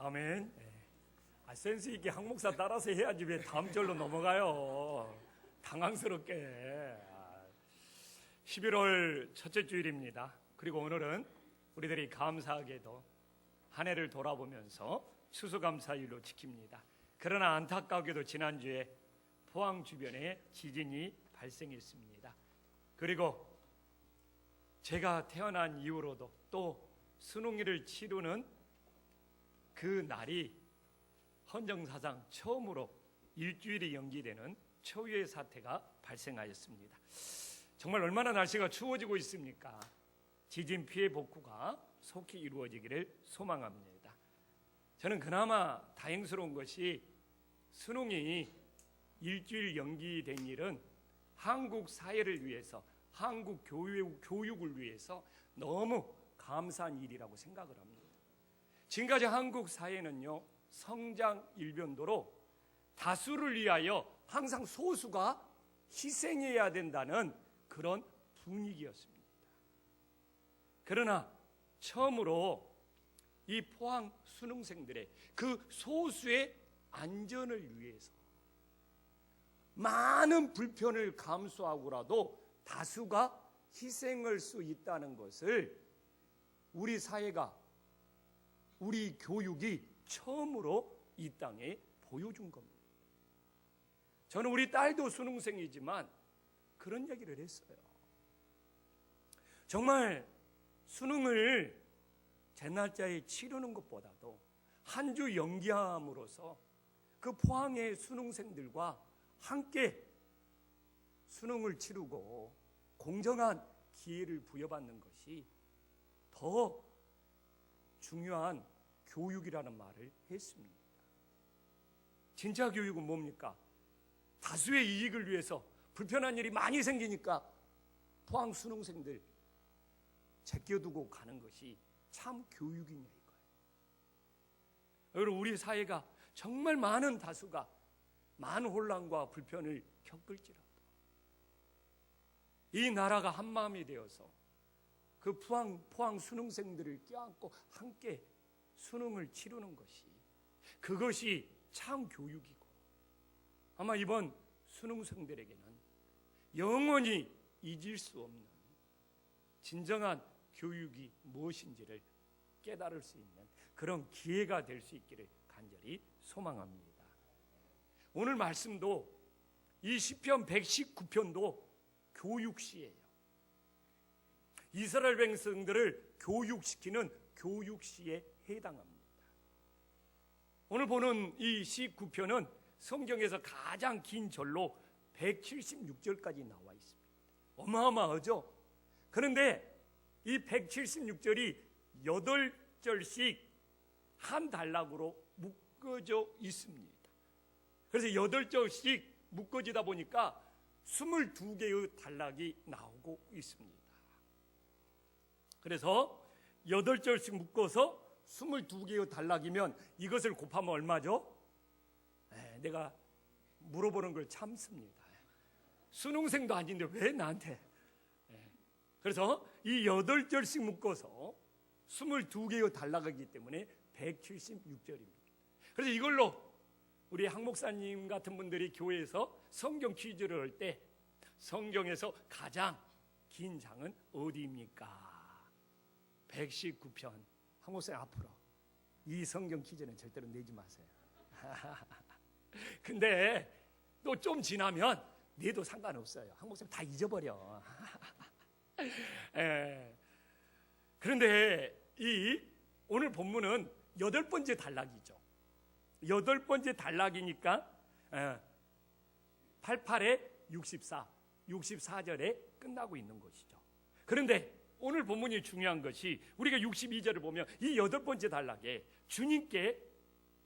아멘. 센스 있게 한 목사 따라서 해야지 왜 다음 절로 넘어가요? 당황스럽게. 11월 첫째 주일입니다. 그리고 오늘은 우리들이 감사하게도 한 해를 돌아보면서 추수감사일로 지킵니다. 그러나 안타깝게도 지난주에 포항 주변에 지진이 발생했습니다. 그리고 제가 태어난 이후로도 또 수능일을 치르는 그 날이 헌정사상 처음으로 일주일이 연기되는 초유의 사태가 발생하였습니다. 정말 얼마나 날씨가 추워지고 있습니까? 지진 피해 복구가 속히 이루어지기를 소망합니다. 저는 그나마 다행스러운 것이 수능이 일주일 연기된 일은 한국 사회를 위해서, 한국 교육을 위해서 너무 감사한 일이라고 생각을 합니다. 지금까지 한국 사회는요, 성장 일변도로 다수를 위하여 항상 소수가 희생해야 된다는 그런 분위기였습니다. 그러나 처음으로 이 포항 수능생들의 그 소수의 안전을 위해서 많은 불편을 감수하고라도 다수가 희생할 수 있다는 것을 우리 사회가, 우리 교육이 처음으로 이 땅에 보여준 겁니다. 저는 우리 딸도 수능생이지만 그런 얘기를 했어요. 정말 수능을 제 날짜에 치르는 것보다도 한 주 연기함으로써 그 포항의 수능생들과 함께 수능을 치르고 공정한 기회를 부여받는 것이 더 중요한 교육이라는 말을 했습니다. 진짜 교육은 뭡니까? 다수의 이익을 위해서 불편한 일이 많이 생기니까 포항 수능생들 제껴두고 가는 것이 참 교육이냐 이거예요. 여러분, 우리 사회가 정말 많은 다수가 많은 혼란과 불편을 겪을지라도 이 나라가 한 마음이 되어서 그 포항 수능생들을 껴안고 함께 수능을 치르는 것이, 그것이 참 교육이고, 아마 이번 수능생들에게는 영원히 잊을 수 없는 진정한 교육이 무엇인지를 깨달을 수 있는 그런 기회가 될 수 있기를 간절히 소망합니다. 오늘 말씀도 이 시편 119편도 교육시예요. 이스라엘 백성들을 교육시키는 교육시에 해당합니다. 오늘 보는 이 19편은 성경에서 가장 긴 절로 176절까지 나와 있습니다. 어마어마하죠? 그런데 이 176절이 8절씩 한 단락으로 묶어져 있습니다. 그래서 8절씩 묶어지다 보니까 22개의 단락이 나오고 있습니다. 그래서 8절씩 묶어서 22개의 단락이면 이것을 곱하면 얼마죠? 내가 물어보는 걸 참습니다. 수능생도 아닌데 왜 나한테? 그래서 이 8절씩 묶어서 22개의 단락이기 때문에 176절입니다. 그래서 이걸로 우리 학 목사님 같은 분들이 교회에서 성경 퀴즈를 할 때 성경에서 가장 긴 장은 어디입니까? 119편. 학 목사님 앞으로 이 성경 퀴즈는 절대로 내지 마세요. 근데 또 좀 지나면 내도 상관없어요. 학 목사님 다 잊어버려. 그런데 이 오늘 본문은 8번째 단락이죠. 8번째 단락이니까 88에 64, 64절에 끝나고 있는 것이죠. 그런데 오늘 본문이 중요한 것이 우리가 62절을 보면 이 8번째 단락에 주님께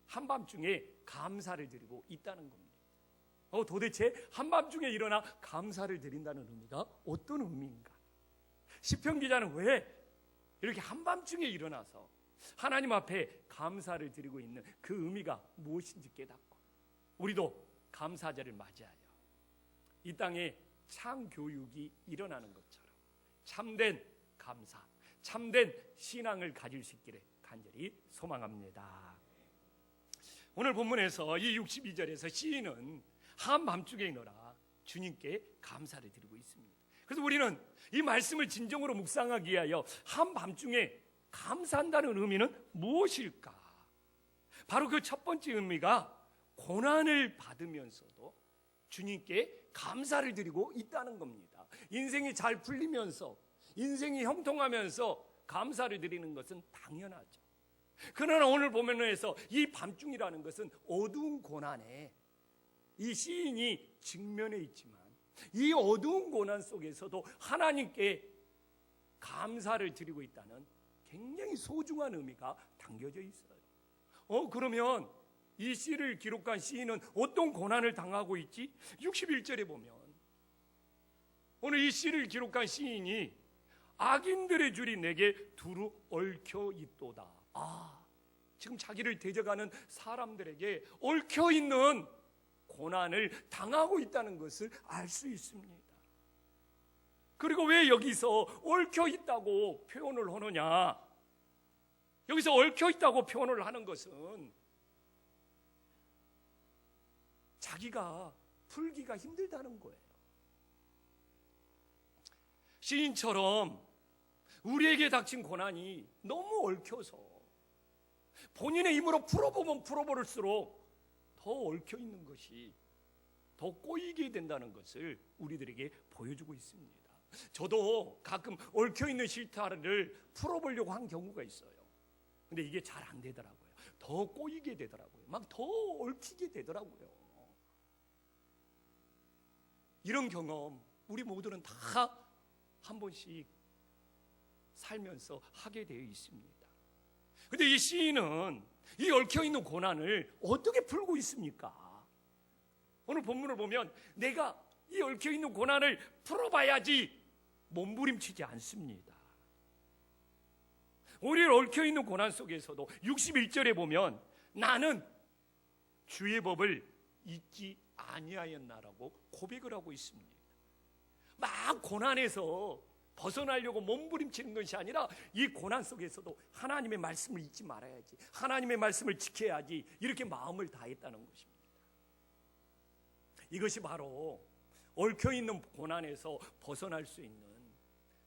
한밤중에 감사를 드리고 있다는 겁니다. 도대체 한밤중에 일어나 감사를 드린다는 의미가 어떤 의미인가? 시편 기자는 왜 이렇게 한밤중에 일어나서 하나님 앞에 감사를 드리고 있는 그 의미가 무엇인지 깨닫고 우리도 감사절을 맞이하여 이 땅에 참 교육이 일어나는 것처럼 참된 감사, 참된 신앙을 가질 수 있기를 간절히 소망합니다. 오늘 본문에서 이 62절에서 시인은 한밤중에 일어나 주님께 감사를 드리고 있습니다. 그래서 우리는 이 말씀을 진정으로 묵상하기 위하여 한밤중에 감사한다는 의미는 무엇일까? 바로 그 첫 번째 의미가 고난을 받으면서도 주님께 감사를 드리고 있다는 겁니다. 인생이 잘 풀리면서, 인생이 형통하면서 감사를 드리는 것은 당연하죠. 그러나 오늘 본문에서 이 밤중이라는 것은 어두운 고난에 이 시인이 직면해 있지만, 이 어두운 고난 속에서도 하나님께 감사를 드리고 있다는 굉장히 소중한 의미가 담겨져 있어요. 그러면 이 시를 기록한 시인은 어떤 고난을 당하고 있지? 61절에 보면 오늘 이 시를 기록한 시인이 악인들의 줄이 내게 두루 얽혀 있도다. 지금 자기를 대적하는 사람들에게 얽혀 있는 고난을 당하고 있다는 것을 알 수 있습니다. 그리고 왜 여기서 얽혀 있다고 표현을 하느냐? 여기서 얽혀 있다고 표현을 하는 것은 자기가 풀기가 힘들다는 거예요. 시인처럼 우리에게 닥친 고난이 너무 얽혀서 본인의 힘으로 풀어보면 풀어볼수록 더 얽혀 있는 것이 더 꼬이게 된다는 것을 우리들에게 보여주고 있습니다. 저도 가끔 얽혀 있는 실타래를 풀어보려고 한 경우가 있어요. 근데 이게 잘 안 되더라고요. 더 꼬이게 되더라고요. 막 더 얽히게 되더라고요. 이런 경험 우리 모두는 다 한 번씩 살면서 하게 되어 있습니다. 근데 이 시인은 이 얽혀있는 고난을 어떻게 풀고 있습니까? 오늘 본문을 보면 내가 이 얽혀있는 고난을 풀어봐야지 몸부림치지 않습니다. 오히려 얽혀있는 고난 속에서도 61절에 보면 나는 주의 법을 잊지 아니하였나라고 고백을 하고 있습니다. 막 고난에서 벗어나려고 몸부림치는 것이 아니라 이 고난 속에서도 하나님의 말씀을 잊지 말아야지, 하나님의 말씀을 지켜야지, 이렇게 마음을 다했다는 것입니다. 이것이 바로 얽혀있는 고난에서 벗어날 수 있는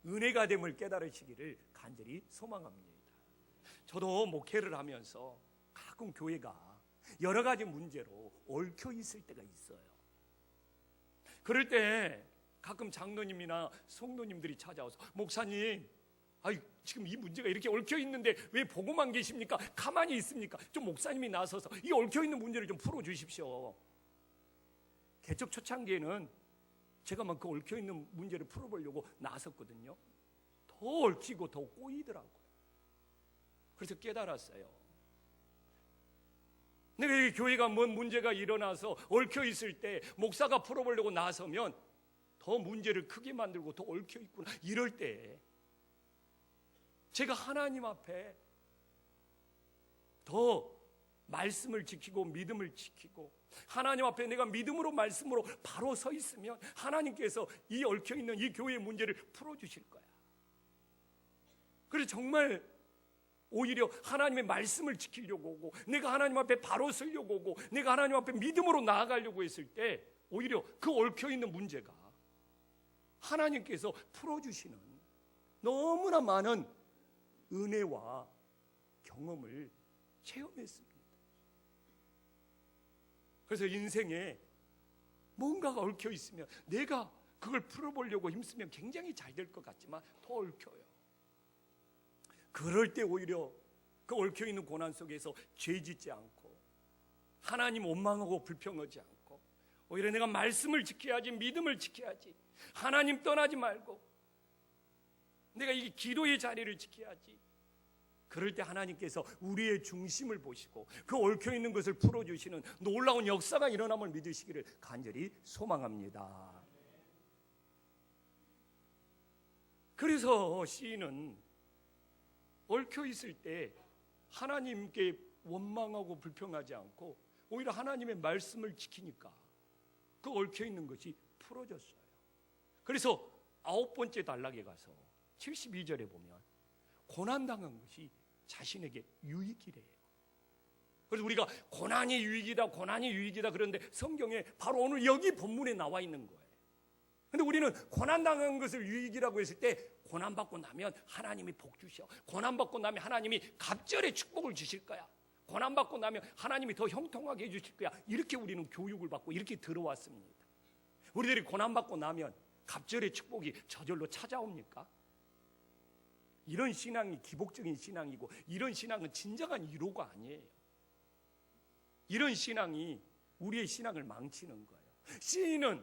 은혜가 됨을 깨달으시기를 간절히 소망합니다. 저도 목회를 하면서 가끔 교회가 여러 가지 문제로 얽혀 있을 때가 있어요. 그럴 때 가끔 장로님이나 성도님들이 찾아와서 목사님, 지금 이 문제가 이렇게 얽혀 있는데 왜 보고만 계십니까? 가만히 있습니까? 좀 목사님이 나서서 이 얽혀 있는 문제를 좀 풀어 주십시오. 개척 초창기에는 제가 막 그 얽혀 있는 문제를 풀어보려고 나섰거든요. 더 얽히고 더 꼬이더라고요. 그래서 깨달았어요. 내가 이 교회가 뭔 문제가 일어나서 얽혀 있을 때 목사가 풀어보려고 나서면 더 문제를 크게 만들고 더 얽혀 있구나. 이럴 때 제가 하나님 앞에 더 말씀을 지키고 믿음을 지키고 하나님 앞에 내가 믿음으로 말씀으로 바로 서 있으면 하나님께서 이 얽혀 있는 이 교회의 문제를 풀어주실 거야. 그래서 정말 오히려 하나님의 말씀을 지키려고 오고 내가 하나님 앞에 바로 서려고 오고 내가 하나님 앞에 믿음으로 나아가려고 했을 때 오히려 그 얽혀 있는 문제가 하나님께서 풀어주시는 너무나 많은 은혜와 경험을 체험했습니다. 그래서 인생에 뭔가가 얽혀 있으면 내가 그걸 풀어보려고 힘쓰면 굉장히 잘 될 것 같지만 더 얽혀요. 그럴 때 오히려 그 얽혀 있는 고난 속에서 죄 짓지 않고 하나님 원망하고 불평하지 않고 오히려 내가 말씀을 지켜야지, 믿음을 지켜야지, 하나님 떠나지 말고 내가 이 기도의 자리를 지켜야지. 그럴 때 하나님께서 우리의 중심을 보시고 그 얽혀 있는 것을 풀어주시는 놀라운 역사가 일어남을 믿으시기를 간절히 소망합니다. 그래서 시인은 얽혀 있을 때 하나님께 원망하고 불평하지 않고 오히려 하나님의 말씀을 지키니까 그 얽혀 있는 것이 풀어졌어요. 그래서 9번째 단락에 가서 72절에 보면 고난당한 것이 자신에게 유익이래요. 그래서 우리가 고난이 유익이다, 고난이 유익이다 그런데 성경에 바로 오늘 여기 본문에 나와 있는 거예요. 근데 우리는 고난당한 것을 유익이라고 했을 때 고난받고 나면 하나님이 복 주셔. 고난받고 나면 하나님이 갑절의 축복을 주실 거야. 고난받고 나면 하나님이 더 형통하게 해주실 거야. 이렇게 우리는 교육을 받고 이렇게 들어왔습니다. 우리들이 고난받고 나면 갑절의 축복이 저절로 찾아옵니까? 이런 신앙이 기복적인 신앙이고 이런 신앙은 진정한 위로가 아니에요. 이런 신앙이 우리의 신앙을 망치는 거예요. 시인은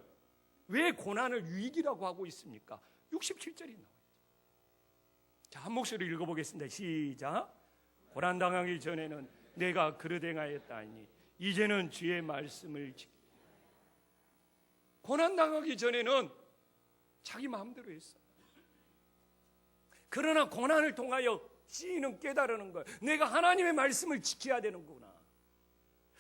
왜 고난을 유익이라고 하고 있습니까? 67절이 나와요. 자, 한 목소리 읽어보겠습니다. 시작. 고난당하기 전에는 내가 그릇 행하였다니 이제는 주의 말씀을 고난당하기 전에는 자기 마음대로 했어. 그러나 고난을 통하여 시인은 깨달으는 거예요. 내가 하나님의 말씀을 지켜야 되는구나.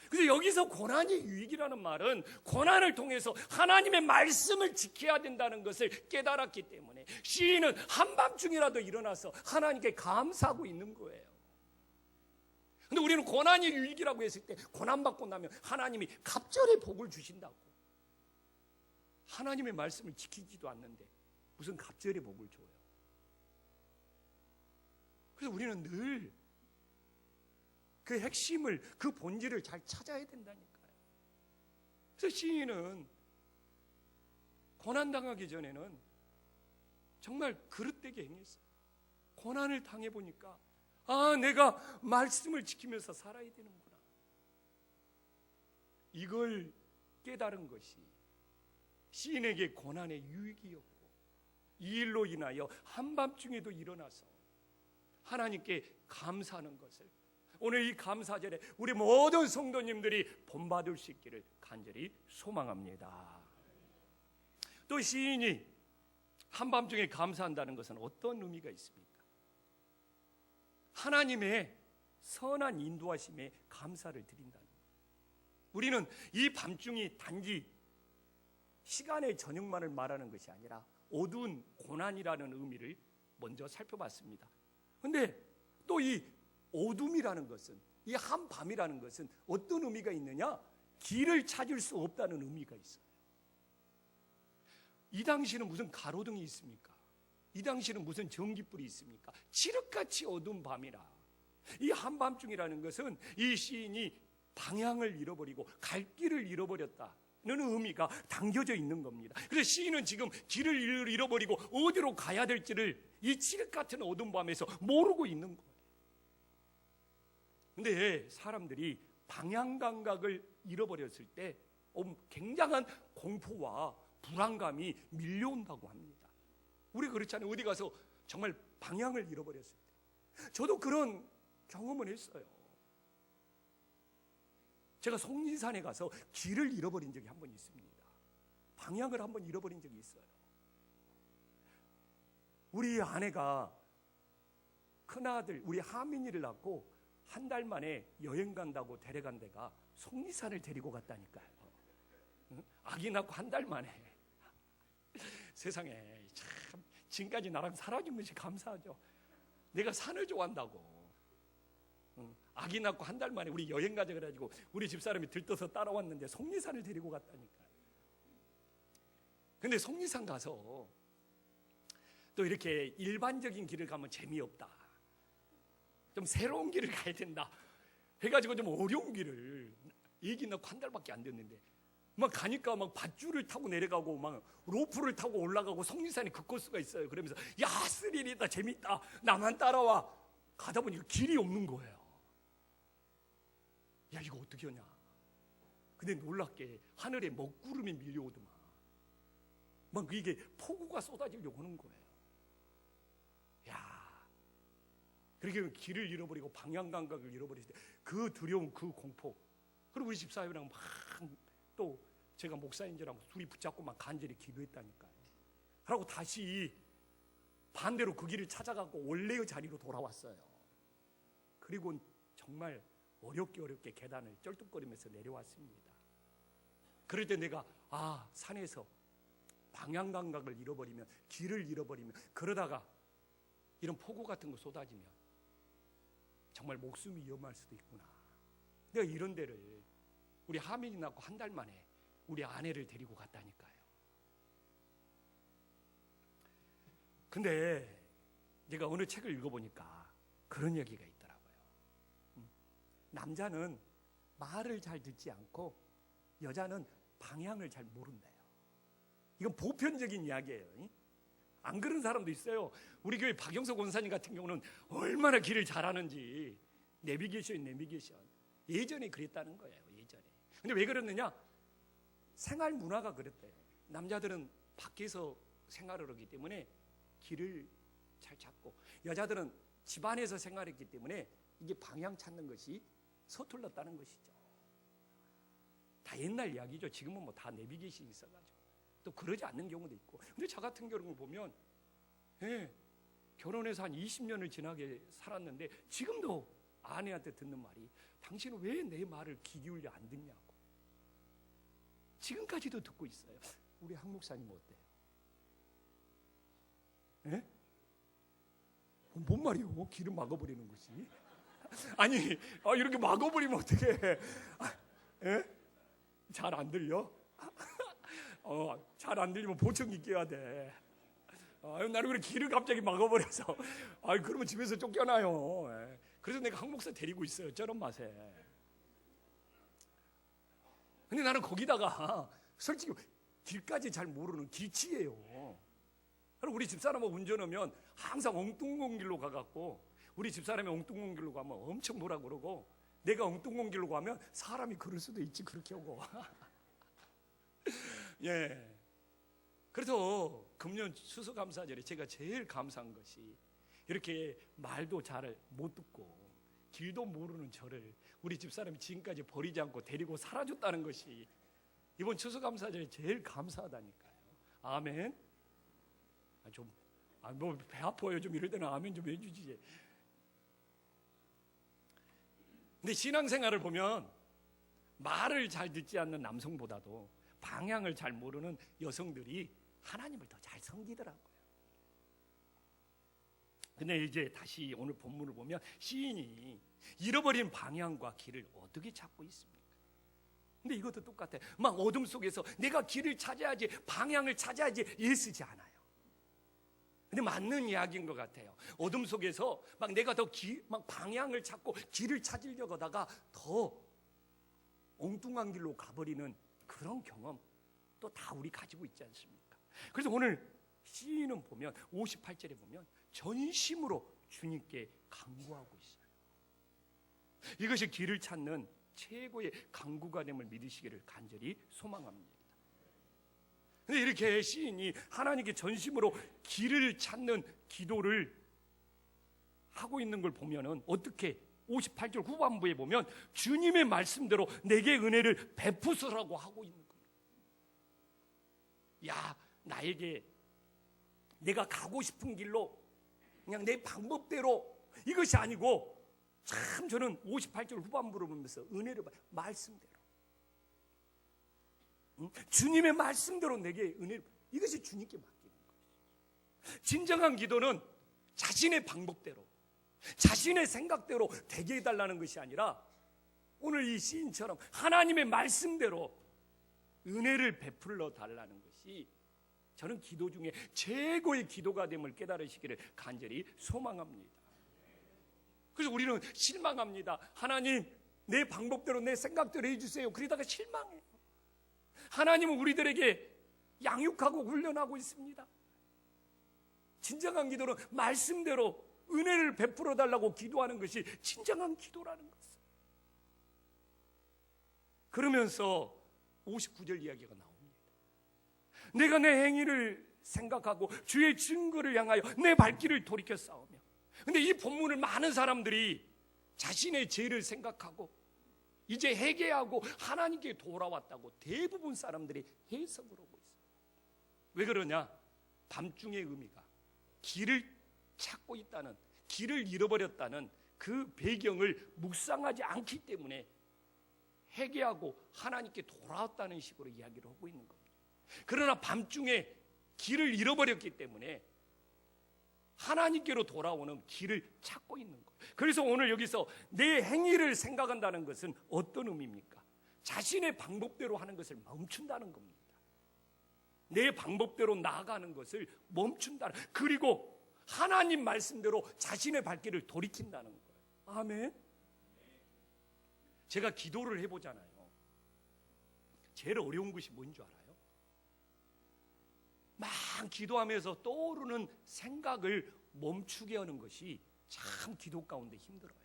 그래서 여기서 고난이 유익이라는 말은 고난을 통해서 하나님의 말씀을 지켜야 된다는 것을 깨달았기 때문에 시인은 한밤중이라도 일어나서 하나님께 감사하고 있는 거예요. 근데 우리는 고난이 유익이라고 했을 때 고난받고 나면 하나님이 갑절의 복을 주신다고. 하나님의 말씀을 지키지도 않는데 무슨 갑절의 복을 줘요. 그래서 우리는 늘 그 핵심을, 그 본질을 잘 찾아야 된다니까요. 그래서 시인은 고난당하기 전에는 정말 그릇되게 행했어요. 고난을 당해보니까 아, 내가 말씀을 지키면서 살아야 되는구나. 이걸 깨달은 것이 시인에게 고난의 유익이었고 이 일로 인하여 한밤중에도 일어나서 하나님께 감사하는 것을 오늘 이 감사절에 우리 모든 성도님들이 본받을 수 있기를 간절히 소망합니다. 또 시인이 한밤중에 감사한다는 것은 어떤 의미가 있습니까? 하나님의 선한 인도하심에 감사를 드린다는 거예요. 우리는 이 밤중이 단지 시간의 저녁만을 말하는 것이 아니라 어두운 고난이라는 의미를 먼저 살펴봤습니다. 그런데 또 이 어둠이라는 것은, 이 한밤이라는 것은 어떤 의미가 있느냐? 길을 찾을 수 없다는 의미가 있어요. 이 당시는 무슨 가로등이 있습니까? 이 당시는 무슨 전기불이 있습니까? 칠흑같이 어두운 밤이라. 이 한밤중이라는 것은 이 시인이 방향을 잃어버리고 갈 길을 잃어버렸다는 의미가 담겨져 있는 겁니다. 그래서 시인은 지금 길을 잃어버리고 어디로 가야 될지를 이 칠흑같은 어두운 밤에서 모르고 있는 거예요. 근데 사람들이 방향 감각을 잃어버렸을 때 굉장한 공포와 불안감이 밀려온다고 합니다. 우리 그렇잖아요. 어디 가서 정말 방향을 잃어버렸을 때. 저도 그런 경험을 했어요. 제가 속리산에 가서 길을 잃어버린 적이 한 번 있습니다. 방향을 한 번 잃어버린 적이 있어요. 우리 아내가 큰아들 우리 하민이를 낳고 한 달 만에 여행 간다고 데려간 데가 속리산을 데리고 갔다니까요. 아기 낳고 한 달 만에. 세상에 참 지금까지 나랑 살아준 것이 감사하죠. 내가 산을 좋아한다고. 아기 낳고 한 달 만에 우리 여행 가자 그래가지고 우리 집사람이 들떠서 따라왔는데 속리산을 데리고 갔다니까요. 근데 속리산 가서 또 이렇게 일반적인 길을 가면 재미없다. 좀 새로운 길을 가야 된다 해가지고 좀 어려운 길을 얘기 낳고 한 달밖에 안 됐는데 막 가니까 막 밧줄을 타고 내려가고 막 로프를 타고 올라가고 속리산이 그 코스가 있어요. 그러면서 야 스릴이다 재밌다 나만 따라와. 가다 보니까 길이 없는 거예요. 야 이거 어떻게 하냐. 근데 놀랍게 하늘에 먹구름이 밀려오더만 막 이게 폭우가 쏟아지려고 하는 거예요. 야 그렇게 길을 잃어버리고 방향 감각을 잃어버릴 때 그 두려움, 그 공포. 그리고 우리 집사님이랑 막 또 제가 목사인 줄 알고 둘이 붙잡고 막 간절히 기도했다니까요. 그러고 다시 반대로 그 길을 찾아가고 원래의 자리로 돌아왔어요. 그리고 정말 어렵게 계단을 쩔뚝거리면서 내려왔습니다. 그럴 때 내가 산에서 방향 감각을 잃어버리면 길을 잃어버리면 그러다가 이런 폭우 같은 거 쏟아지면 정말 목숨이 위험할 수도 있구나. 내가 이런 데를 우리 하민이 낳고 한 달 만에 우리 아내를 데리고 갔다니까요. 근데 내가 어느 책을 읽어보니까 그런 얘기가 있더라고요. 남자는 말을 잘 듣지 않고 여자는 방향을 잘 모른대요. 이건 보편적인 이야기예요. 안 그런 사람도 있어요. 우리 교회 박영석 원사님 같은 경우는 얼마나 길을 잘하는지 내비게이션 예전에 그랬다는 거예요. 예전에. 근데 왜 그랬느냐? 생활 문화가 그랬대요. 남자들은 밖에서 생활을 하기 때문에 길을 잘 찾고, 여자들은 집안에서 생활했기 때문에 이게 방향 찾는 것이 서툴렀다는 것이죠. 다 옛날 이야기죠. 지금은 뭐 다 내비게이션이 있어가지고 또 그러지 않는 경우도 있고. 근데 저 같은 경우를 보면 결혼해서 한 20년을 지나게 살았는데 지금도 아내한테 듣는 말이, 당신은 왜 내 말을 귀 기울여 안 듣냐고. 지금까지도 듣고 있어요. 우리 한 목사님 어때요? 뭔 말이요? 귀를 막아버리는 것이? 아니, 이렇게 막아버리면 어떡해? 잘 안 들려? 잘 안 들리면 보청기 껴야 돼. 나는 그래 귀를 갑자기 막아버려서, 그러면 집에서 쫓겨나요. 그래서 내가 한 목사 데리고 있어요. 저런 맛에. 근데 나는 거기다가 솔직히 길까지 잘 모르는 길치예요. 우리 집사람하고 운전하면 항상 엉뚱한 길로 가갖고, 우리 집사람이 엉뚱한 길로 가면 엄청 뭐라 그러고, 내가 엉뚱한 길로 가면 사람이 그럴 수도 있지, 그렇게 오고. 예. 그래서 금년 추수감사절에 제가 제일 감사한 것이, 이렇게 말도 잘 못 듣고 길도 모르는 저를 우리 집사람이 지금까지 버리지 않고 데리고 살아줬다는 것이 이번 추수감사절에 제일 감사하다니까요. 아멘. 뭐 배 아파요 좀 이럴 때는 아멘 좀 해주지. 근데 신앙생활을 보면 말을 잘 듣지 않는 남성보다도 방향을 잘 모르는 여성들이 하나님을 더 잘 섬기더라고요. 근데 이제 다시 오늘 본문을 보면 시인이 잃어버린 방향과 길을 어떻게 찾고 있습니까? 근데 이것도 똑같아요. 막 어둠 속에서 내가 길을 찾아야지, 방향을 찾아야지 애쓰지 않아요. 근데 맞는 이야기인 것 같아요. 어둠 속에서 막 내가 더 막 방향을 찾고 길을 찾으려고 하다가 더 엉뚱한 길로 가버리는 그런 경험 또 다 우리 가지고 있지 않습니까? 그래서 오늘 시인은 보면 58절에 보면 전심으로 주님께 간구하고 있어요. 이것이 길을 찾는 최고의 간구가 됨을 믿으시기를 간절히 소망합니다. 근데 이렇게 시인이 하나님께 전심으로 길을 찾는 기도를 하고 있는 걸 보면은 어떻게 58절 후반부에 보면 주님의 말씀대로 내게 은혜를 베푸소라고 하고 있는 거예요. 야, 나에게 내가 가고 싶은 길로 그냥 내 방법대로, 이것이 아니고 참 저는 58절 후반부를 보면서 은혜를 받아요. 말씀대로, 주님의 말씀대로 내게 은혜를, 이것이 주님께 맡기는 거예요. 진정한 기도는 자신의 방법대로, 자신의 생각대로 되게 해달라는 것이 아니라 오늘 이 시인처럼 하나님의 말씀대로 은혜를 베풀러 달라는 것이 저는 기도 중에 최고의 기도가 됨을 깨달으시기를 간절히 소망합니다. 그래서 우리는 실망합니다. 하나님, 내 방법대로 내 생각대로 해주세요. 그러다가 실망해요. 하나님은 우리들에게 양육하고 훈련하고 있습니다. 진정한 기도는 말씀대로 은혜를 베풀어 달라고 기도하는 것이 진정한 기도라는 것을. 그러면서 59절 이야기가 나옵니다. 내가 내 행위를 생각하고 주의 증거를 향하여 내 발길을 돌이켜 싸우며. 근데 이 본문을 많은 사람들이 자신의 죄를 생각하고 이제 회개하고 하나님께 돌아왔다고 대부분 사람들이 해석을 하고 있어요. 왜 그러냐? 밤중의 의미가 길을 찾고 있다는, 길을 잃어버렸다는 그 배경을 묵상하지 않기 때문에 회개하고 하나님께 돌아왔다는 식으로 이야기를 하고 있는 겁니다. 그러나 밤중에 길을 잃어버렸기 때문에 하나님께로 돌아오는 길을 찾고 있는 거예요. 그래서 오늘 여기서 내 행위를 생각한다는 것은 어떤 의미입니까? 자신의 방법대로 하는 것을 멈춘다는 겁니다. 내 방법대로 나아가는 것을 멈춘다. 그리고 하나님 말씀대로 자신의 발길을 돌이킨다는 거예요. 아멘. 제가 기도를 해보잖아요. 제일 어려운 것이 뭔 줄 알아요? 막 기도하면서 떠오르는 생각을 멈추게 하는 것이 참 기도 가운데 힘들어요.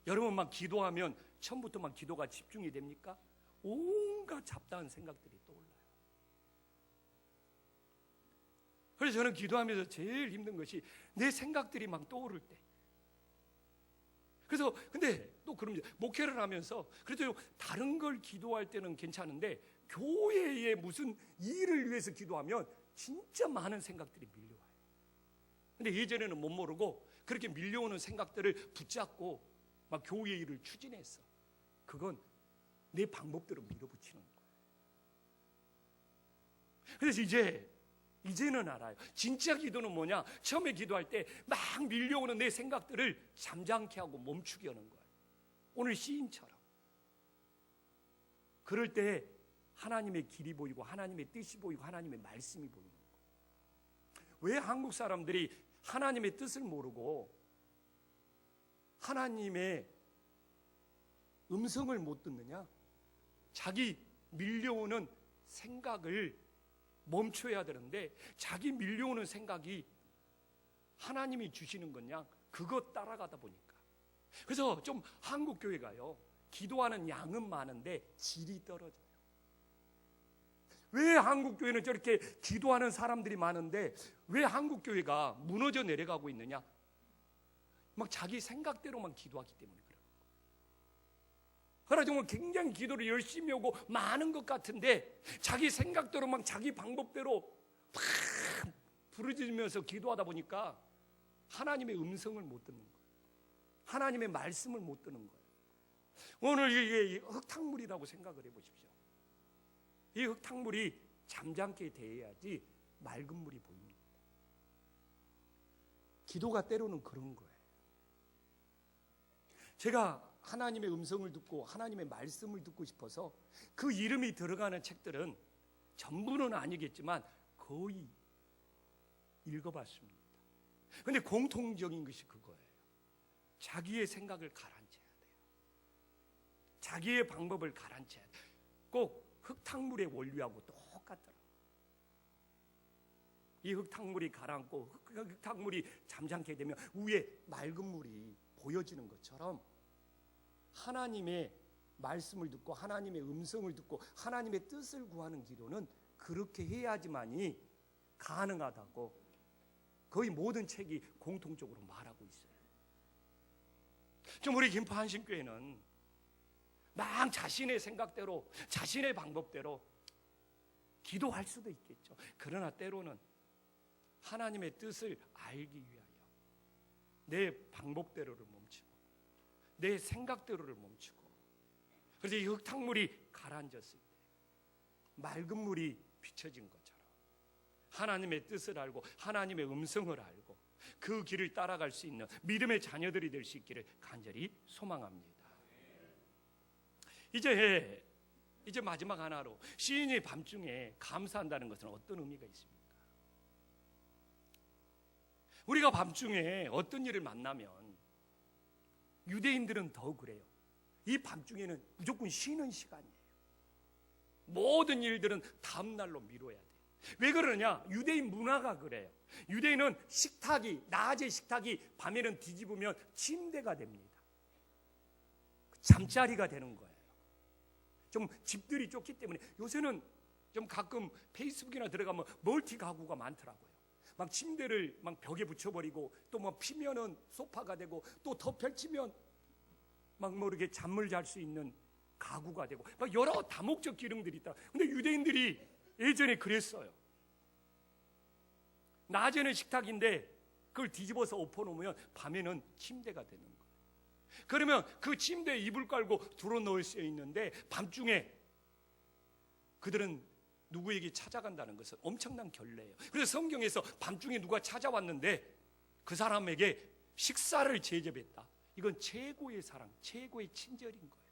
여러분 막 기도하면 처음부터 막 기도가 집중이 됩니까? 온갖 잡다한 생각들이 떠올라요. 그래서 저는 기도하면서 제일 힘든 것이 내 생각들이 막 떠오를 때. 그래서 근데 또 그럽니다. 목회를 하면서 그래도 다른 걸 기도할 때는 괜찮은데 교회에 무슨 일을 위해서 기도하면 진짜 많은 생각들이 밀려와요. 근데 예전에는 못 모르고 그렇게 밀려오는 생각들을 붙잡고 막 교회 일을 추진했어. 그건 내 방법대로 밀어붙이는 거예요. 그래서 이제는 알아요. 진짜 기도는 뭐냐? 처음에 기도할 때 막 밀려오는 내 생각들을 잠잠케 하고 멈추게 하는 거예요. 오늘 시인처럼. 그럴 때 하나님의 길이 보이고 하나님의 뜻이 보이고 하나님의 말씀이 보이는 거예요. 왜 한국 사람들이 하나님의 뜻을 모르고 하나님의 음성을 못 듣느냐? 자기 밀려오는 생각을 멈춰야 되는데 자기 밀려오는 생각이 하나님이 주시는 거냐? 그거 따라가다 보니까. 그래서 좀 한국 교회가요, 기도하는 양은 많은데 질이 떨어져요. 왜 한국 교회는 저렇게 기도하는 사람들이 많은데 왜 한국 교회가 무너져 내려가고 있느냐? 막 자기 생각대로만 기도하기 때문에 그래요. 그러나 정말 굉장히 기도를 열심히 하고 많은 것 같은데 자기 생각대로만 자기 방법대로 막 부르짖으면서 기도하다 보니까 하나님의 음성을 못 듣는 거예요. 하나님의 말씀을 못 듣는 거예요. 오늘 이게 흙탕물이라고 생각을 해보십시오. 이 흙탕물이 잠잠게 대해야지 맑은 물이 보입니다. 기도가 때로는 그런 거예요. 제가 하나님의 음성을 듣고 하나님의 말씀을 듣고 싶어서 그 이름이 들어가는 책들은 전부는 아니겠지만 거의 읽어봤습니다. 그런데 공통적인 것이 그거예요. 자기의 생각을 가라앉혀야 돼요. 자기의 방법을 가라앉혀야 돼요. 꼭 흙탕물의 원리하고 똑같더라고요. 이 흙탕물이 가라앉고 흙탕물이 잠잠게 되면 위에 맑은 물이 보여지는 것처럼 하나님의 말씀을 듣고 하나님의 음성을 듣고 하나님의 뜻을 구하는 기도는 그렇게 해야지만이 가능하다고 거의 모든 책이 공통적으로 말하고 있어요. 좀 우리 김포 한신교회는 막 자신의 생각대로 자신의 방법대로 기도할 수도 있겠죠. 그러나 때로는 하나님의 뜻을 알기 위하여 내 방법대로를 멈추고 내 생각대로를 멈추고 그래서 이 흙탕물이 가라앉았을 때 맑은 물이 비춰진 것처럼 하나님의 뜻을 알고 하나님의 음성을 알고 그 길을 따라갈 수 있는 믿음의 자녀들이 될 수 있기를 간절히 소망합니다. 이제 마지막 하나로 시인이 밤중에 감사한다는 것은 어떤 의미가 있습니까? 우리가 밤중에 어떤 일을 만나면 유대인들은 더 그래요. 이 밤중에는 무조건 쉬는 시간이에요. 모든 일들은 다음 날로 미뤄야 돼. 왜 그러느냐? 유대인 문화가 그래요. 유대인은 낮에 식탁이 밤에는 뒤집으면 침대가 됩니다. 잠자리가 되는 거예요. 좀 집들이 좁기 때문에 요새는 좀 가끔 페이스북이나 들어가면 멀티 가구가 많더라고요. 막 침대를 막 벽에 붙여버리고 또 뭐 피면은 소파가 되고 또 더 펼치면 막 모르게 잠을 잘 수 있는 가구가 되고 막 여러 다목적 기능들이 있다. 근데 유대인들이 예전에 그랬어요. 낮에는 식탁인데 그걸 뒤집어서 엎어놓으면 밤에는 침대가 되는 거예요. 그러면 그 침대에 이불 깔고 들어 놓을 수 있는데 밤중에 그들은 누구에게 찾아간다는 것은 엄청난 결례예요. 그래서 성경에서 밤중에 누가 찾아왔는데 그 사람에게 식사를 제접했다. 이건 최고의 사랑, 최고의 친절인 거예요.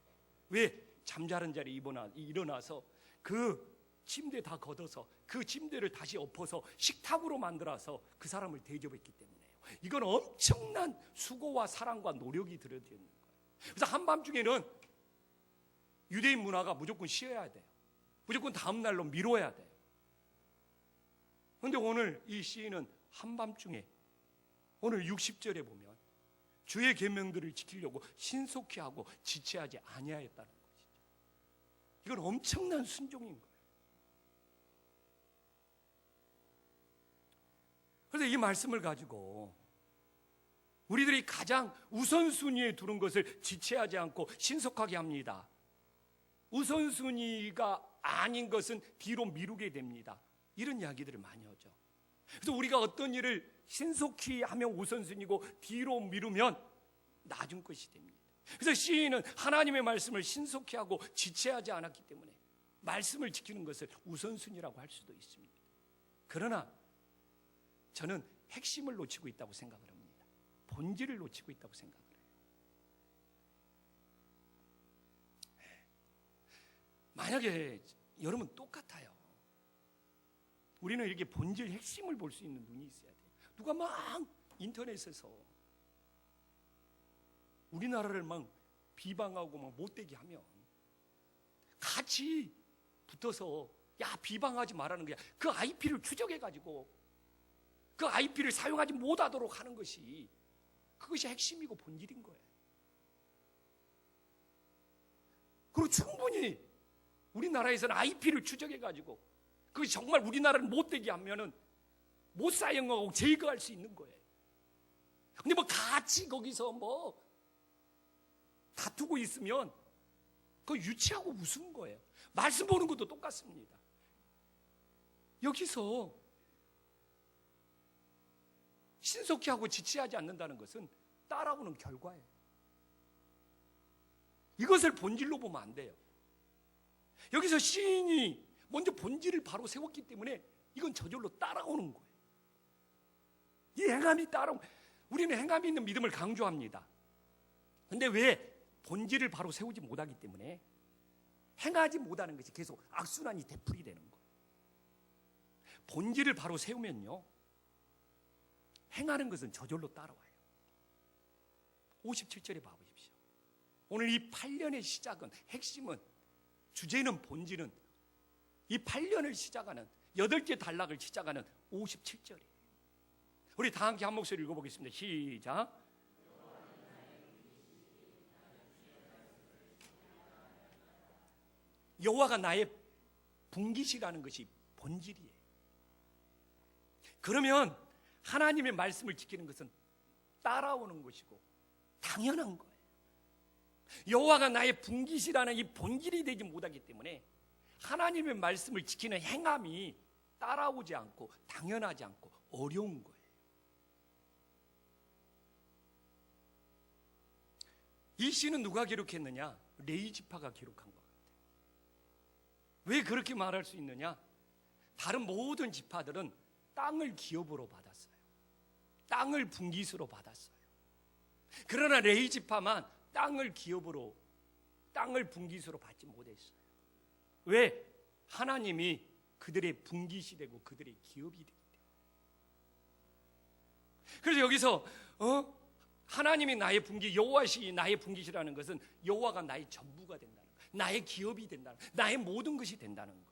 왜? 잠자는 자리에 일어나서 그 침대 다 걷어서 그 침대를 다시 엎어서 식탁으로 만들어서 그 사람을 대접했기 때문에요. 이건 엄청난 수고와 사랑과 노력이 들어져 있는 거예요. 그래서 한밤중에는 유대인 문화가 무조건 쉬어야 돼요. 무조건 다음 날로 미뤄야 돼요. 그런데 오늘 이 시인은 한밤중에 오늘 60절에 보면 주의 계명들을 지키려고 신속히 하고 지체하지 아니하였다는 것이죠. 이건 엄청난 순종인 거예요. 그래서 이 말씀을 가지고 우리들이 가장 우선순위에 두는 것을 지체하지 않고 신속하게 합니다. 우선순위가 아닌 것은 뒤로 미루게 됩니다. 이런 이야기들을 많이 하죠. 그래서 우리가 어떤 일을 신속히 하면 우선순위고 뒤로 미루면 나중 것이 됩니다. 그래서 시인은 하나님의 말씀을 신속히 하고 지체하지 않았기 때문에 말씀을 지키는 것을 우선순위라고 할 수도 있습니다. 그러나 저는 핵심을 놓치고 있다고 생각을 합니다. 본질을 놓치고 있다고 생각을 해요. 만약에 여러분 똑같아요. 우리는 이렇게 본질 핵심을 볼 수 있는 눈이 있어야 돼요. 누가 막 인터넷에서 우리나라를 막 비방하고 막 못되게 하면 같이 붙어서 야 비방하지 말라는 거야. 그 IP를 추적해가지고 그 IP를 사용하지 못하도록 하는 것이 그것이 핵심이고 본질인 거예요. 그리고 충분히 우리나라에서는 IP를 추적해가지고 그것이 정말 우리나라를 못되게 하면은 못 사용하고 제거할 수 있는 거예요. 근데 뭐 같이 거기서 뭐 다투고 있으면 그거 유치하고 우스운 거예요. 말씀 보는 것도 똑같습니다. 여기서 신속히 하고 지체하지 않는다는 것은 따라오는 결과예요. 이것을 본질로 보면 안 돼요. 여기서 시인이 먼저 본질을 바로 세웠기 때문에 이건 저절로 따라오는 거예요. 이 행함이 따라오는, 우리는 행함이 있는 믿음을 강조합니다. 근데 왜? 본질을 바로 세우지 못하기 때문에 행하지 못하는 것이 계속 악순환이 되풀이 되는 거예요. 본질을 바로 세우면요 행하는 것은 저절로 따라와요. 57절에 봐보십시오. 오늘 이 8년의 시작은, 핵심은, 주제는, 본질은 이 8년을 시작하는 8개 단락을 시작하는 57절이에요. 우리 다 함께 한 목소리 읽어보겠습니다. 시작. 여호와가 나의 분깃이라는 것이 본질이에요. 그러면 하나님의 말씀을 지키는 것은 따라오는 것이고 당연한 거예요. 여호와가 나의 분깃이라는 이 본질이 되지 못하기 때문에 하나님의 말씀을 지키는 행함이 따라오지 않고 당연하지 않고 어려운 거예요. 이 시는 누가 기록했느냐? 레위 지파가 기록한 것 같아요. 왜 그렇게 말할 수 있느냐? 다른 모든 지파들은 땅을 기업으로 받았어요. 땅을 분깃으로 받았어요. 그러나 레위 지파만 땅을 기업으로, 땅을 분깃으로 받지 못했어요. 왜? 하나님이 그들의 분깃이 되고 그들의 기업이 되기 때문에. 그래서 여기서 하나님이 나의 분깃, 여호와시 나의 분깃이라는 것은 여호와가 나의 전부가 된다는 거예요. 나의 기업이 된다는 거예요. 나의 모든 것이 된다는 거예요.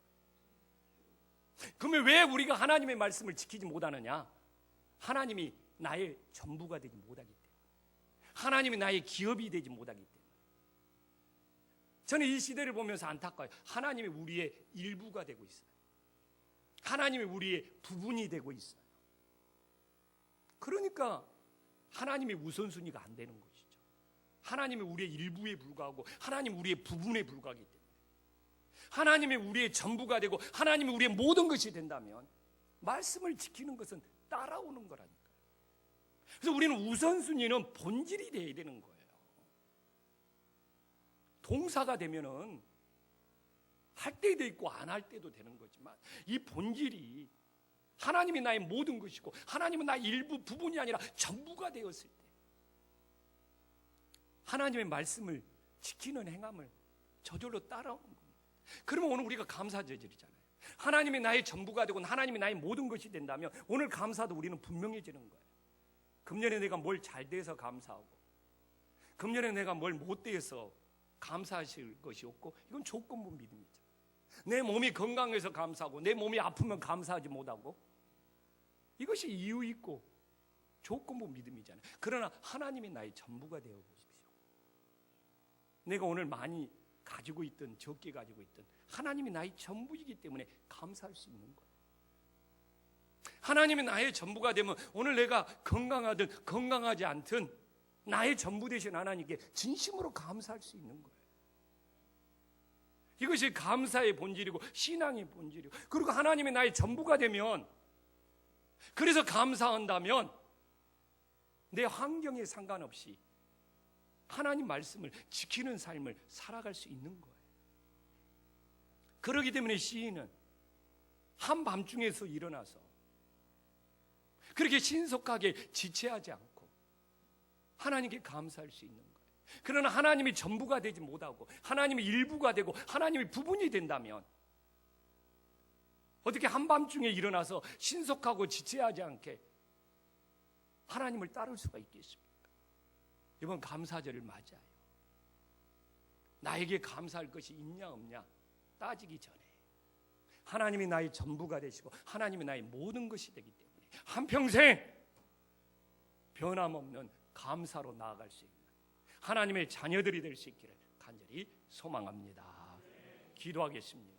그러면 왜 우리가 하나님의 말씀을 지키지 못하느냐? 하나님이 나의 전부가 되지 못하기 때문에, 하나님이 나의 기업이 되지 못하기 때문에. 저는 이 시대를 보면서 안타까워요. 하나님이 우리의 일부가 되고 있어요. 하나님이 우리의 부분이 되고 있어요. 그러니까 하나님의 우선순위가 안 되는 것이죠. 하나님이 우리의 일부에 불과하고 하나님 우리의 부분에 불과하기 때문에, 하나님이 우리의 전부가 되고 하나님이 우리의 모든 것이 된다면 말씀을 지키는 것은 따라오는 거라니까요. 그래서 우리는 우선순위는 본질이 돼야 되는 거예요. 동사가 되면은 할 때도 있고 안 할 때도 되는 거지만 이 본질이 하나님이 나의 모든 것이고 하나님은 나의 일부 부분이 아니라 전부가 되었을 때 하나님의 말씀을 지키는 행함을 저절로 따라오는 겁니다. 그러면 오늘 우리가 감사제절이잖아요. 하나님이 나의 전부가 되고 하나님이 나의 모든 것이 된다면 오늘 감사도 우리는 분명해지는 거예요. 금년에 내가 뭘 잘 돼서 감사하고 금년에 내가 뭘 못 돼서 감사하실 것이 없고 이건 조건부 믿음이죠. 내 몸이 건강해서 감사하고 내 몸이 아프면 감사하지 못하고 이것이 이유 있고 조건부 믿음이잖아요. 그러나 하나님이 나의 전부가 되어 보십시오. 내가 오늘 많이 가지고 있든 적게 가지고 있든 하나님이 나의 전부이기 때문에 감사할 수 있는 거예요. 하나님이 나의 전부가 되면 오늘 내가 건강하든 건강하지 않든 나의 전부 되신 하나님께 진심으로 감사할 수 있는 거예요. 이것이 감사의 본질이고 신앙의 본질이고, 그리고 하나님이 나의 전부가 되면, 그래서 감사한다면 내 환경에 상관없이 하나님 말씀을 지키는 삶을 살아갈 수 있는 거예요. 그렇기 때문에 시인은 한밤중에서 일어나서 그렇게 신속하게 지체하지 않고 하나님께 감사할 수 있는 거예요. 그러나 하나님이 전부가 되지 못하고 하나님이 일부가 되고 하나님이 부분이 된다면 어떻게 한밤중에 일어나서 신속하고 지체하지 않게 하나님을 따를 수가 있겠습니까? 이번 감사절을 맞아요. 나에게 감사할 것이 있냐 없냐 따지기 전에 하나님이 나의 전부가 되시고 하나님이 나의 모든 것이 되기 때문에 한평생 변함없는 감사로 나아갈 수 있는 하나님의 자녀들이 될 수 있기를 간절히 소망합니다. 기도하겠습니다.